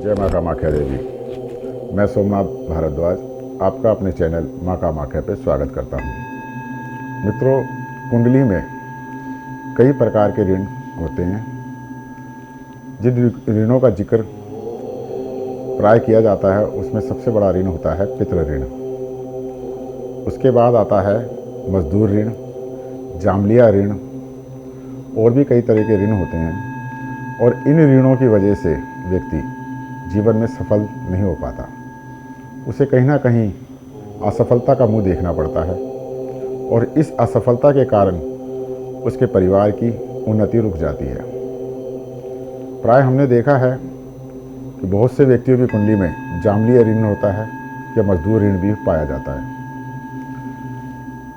जय माँ कामाख्या देवी। मैं सोमनाथ भारद्वाज आपका अपने चैनल माँ कामाख्या पे स्वागत करता हूँ। मित्रों, कुंडली में कई प्रकार के ऋण होते हैं। जिन ऋणों का जिक्र प्राय किया जाता है उसमें सबसे बड़ा ऋण होता है पितृ ऋण। उसके बाद आता है मजदूर ऋण, जामलिया ऋण और भी कई तरह के ऋण होते हैं। और इन ऋणों की वजह से व्यक्ति जीवन में सफल नहीं हो पाता। उसे कहीं ना कहीं असफलता का मुंह देखना पड़ता है और इस असफलता के कारण उसके परिवार की उन्नति रुक जाती है। प्राय हमने देखा है कि बहुत से व्यक्तियों की कुंडली में जामलिया ऋण होता है या मजदूर ऋण भी पाया जाता है।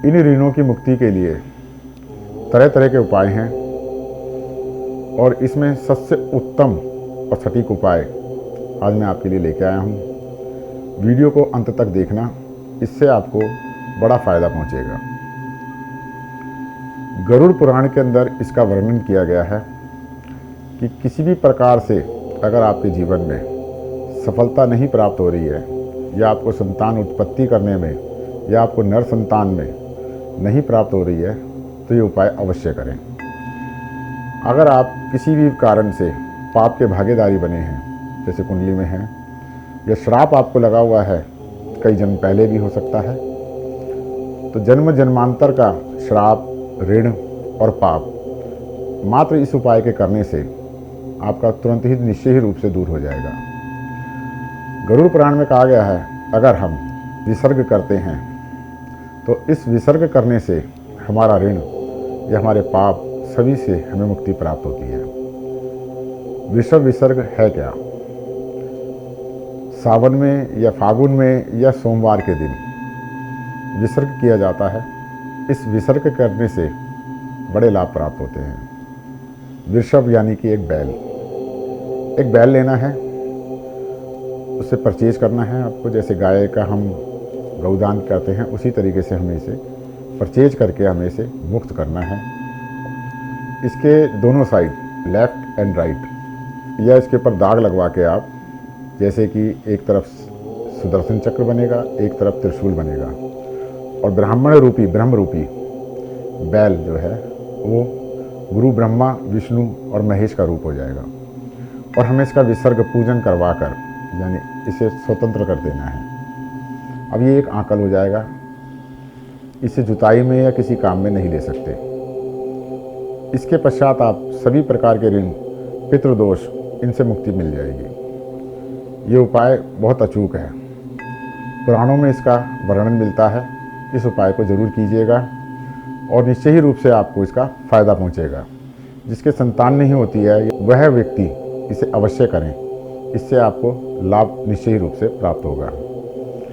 इन ऋणों की मुक्ति के लिए तरह तरह के उपाय हैं और इसमें सबसे उत्तम और सटीक उपाय आज मैं आपके लिए लेके आया हूँ। वीडियो को अंत तक देखना, इससे आपको बड़ा फायदा पहुँचेगा। गरुड़ पुराण के अंदर इसका वर्णन किया गया है कि किसी भी प्रकार से अगर आपके जीवन में सफलता नहीं प्राप्त हो रही है या आपको संतान उत्पत्ति करने में या आपको नर संतान में नहीं प्राप्त हो रही है तो ये उपाय अवश्य करें। अगर आप किसी भी कारण से पाप के भागीदारी बने हैं, जैसे कुंडली में है, या श्राप आपको लगा हुआ है, कई जन्म पहले भी हो सकता है, तो जन्म जन्मांतर का श्राप, ऋण और पाप मात्र इस उपाय के करने से आपका तुरंत ही निश्चय ही रूप से दूर हो जाएगा। गरुड़ पुराण में कहा गया है, अगर हम विसर्ग करते हैं तो इस विसर्ग करने से हमारा ऋण या हमारे पाप सभी से हमें मुक्ति प्राप्त होती है। वृषभ विसर्ग है क्या? सावन में या फागुन में या सोमवार के दिन विसर्ग किया जाता है। इस विसर्ग करने से बड़े लाभ प्राप्त होते हैं। वृषभ यानी कि एक बैल लेना है, उसे परचेज करना है आपको। जैसे गाय का हम गौदान करते हैं उसी तरीके से हमें इसे परचेज करके हमें इसे मुक्त करना है। इसके दोनों साइड, लेफ्ट एंड राइट, या इसके ऊपर दाग लगवा के आप, जैसे कि एक तरफ सुदर्शन चक्र बनेगा, एक तरफ त्रिशूल बनेगा, और ब्रह्म रूपी बैल जो है वो गुरु ब्रह्मा, विष्णु और महेश का रूप हो जाएगा। और हमें इसका विसर्ग पूजन करवा कर, यानी इसे स्वतंत्र कर देना है। अब ये एक आंकल हो जाएगा, इसे जुताई में या किसी काम में नहीं ले सकते। इसके पश्चात आप सभी प्रकार के ऋण, पितृदोष, इनसे मुक्ति मिल जाएगी। ये उपाय बहुत अचूक है, पुराणों में इसका वर्णन मिलता है। इस उपाय को जरूर कीजिएगा और निश्चय ही रूप से आपको इसका फायदा पहुंचेगा। जिसके संतान नहीं होती है वह व्यक्ति इसे अवश्य करें, इससे आपको लाभ निश्चय ही रूप से प्राप्त होगा।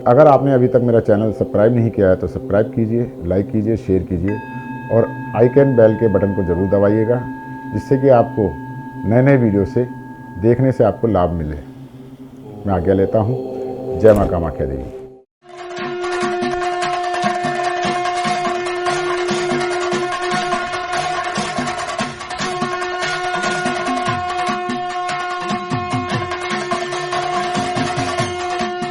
अगर आपने अभी तक मेरा चैनल सब्सक्राइब नहीं किया है तो सब्सक्राइब कीजिए, लाइक कीजिए, शेयर कीजिए और आइकन बेल के बटन को जरूर दबाइएगा, जिससे कि आपको नए नए वीडियो से देखने से आपको लाभ मिले। मैं आज्ञा लेता हूँ। जय माँ कामाख्या देवी।